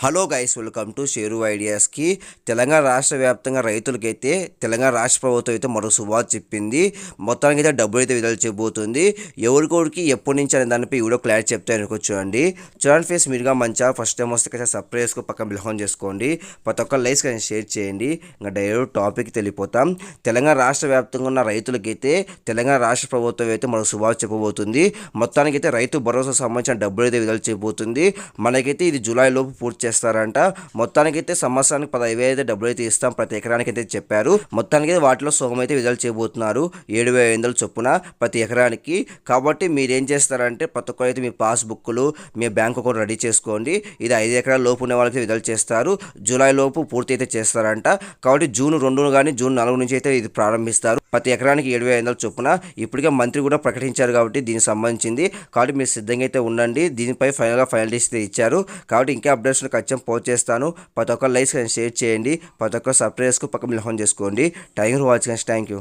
Hello guys, welcome to share ఐడియాస్కి. తెలంగాణ రాష్ట్ర వ్యాప్తంగా రైతులకైతే తెలంగాణ రాష్ట్ర ప్రభుత్వం అయితే మరో శుభార్త చెప్పింది. మొత్తానికి అయితే డబ్బులు అయితే విడుదల చేయబోతుంది. ఎవరికోడికి ఎప్పటి నుంచి అనే దానిపై వీడియో క్లారిటీ చెప్తే అనుకోవచ్చండి. చూడండి ఫేస్, మీరుగా మంచిగా ఫస్ట్ టైం వస్తే కదా సబ్స్క్రైబ్ చేసుకుని పక్కన బిల్హోన్ చేసుకోండి. ప్రతి ఒక్క లైక్స్ కానీ షేర్ చేయండి. ఇంకా డైరెక్ట్ టాపిక్కి వెళ్ళిపోతాం. తెలంగాణ రాష్ట్ర వ్యాప్తంగా ఉన్న రైతులకైతే తెలంగాణ రాష్ట్ర ప్రభుత్వం అయితే మరో శుభార్త చెప్పబోతుంది. మొత్తానికి అయితే రైతు భరోసా సంబంధించిన డబ్బులు అయితే విడుదల చేయబోతుంది. మనకైతే ఇది జూలై లోపు పూర్తి చేస్తారంట. మొత్తానికైతే సంవత్సరానికి 15,000 అయితే డబ్బులు అయితే ఇస్తాం ప్రతి ఎకరానికి అయితే చెప్పారు. మొత్తానికి వాటిలో సగం అయితే విడుదల చేయబోతున్నారు. 7,500 చొప్పున ప్రతి ఎకరానికి. కాబట్టి మీరు ఏం చేస్తారంటే ప్రతి ఒక్కరు అయితే మీ పాస్బుక్లు, మీ బ్యాంక్ అకౌంట్ రెడీ చేసుకోండి. ఇది 5 ఎకరాల లోపు ఉన్న వాళ్ళకి విడుదల చేస్తారు. జూలై లోపు పూర్తి అయితే చేస్తారంట. కాబట్టి జూన్ 2 కానీ జూన్ 4 నుంచి అయితే ఇది ప్రారంభిస్తారు. ప్రతి ఎకరానికి 7,500 చొప్పున. ఇప్పటికే మంత్రి కూడా ప్రకటించారు కాబట్టి దీనికి సంబంధించింది. కాబట్టి మీరు సిద్ధంగా అయితే ఉండండి. దీనిపై ఫైనల్ లిస్ట్ ఇచ్చారు. కాబట్టి ఇంకా అప్డేట్స్ ఖచ్చితంగా పోస్ట్ చేస్తాను. ప్రతి ఒక్క లైక్స్ షేర్ చేయండి. ప్రతి ఒక్క సబ్స్క్రైబ్ చేసుకుని పక్కన మిల్ ఆన్ చేసుకోండి. Thank you for watching. Thank you.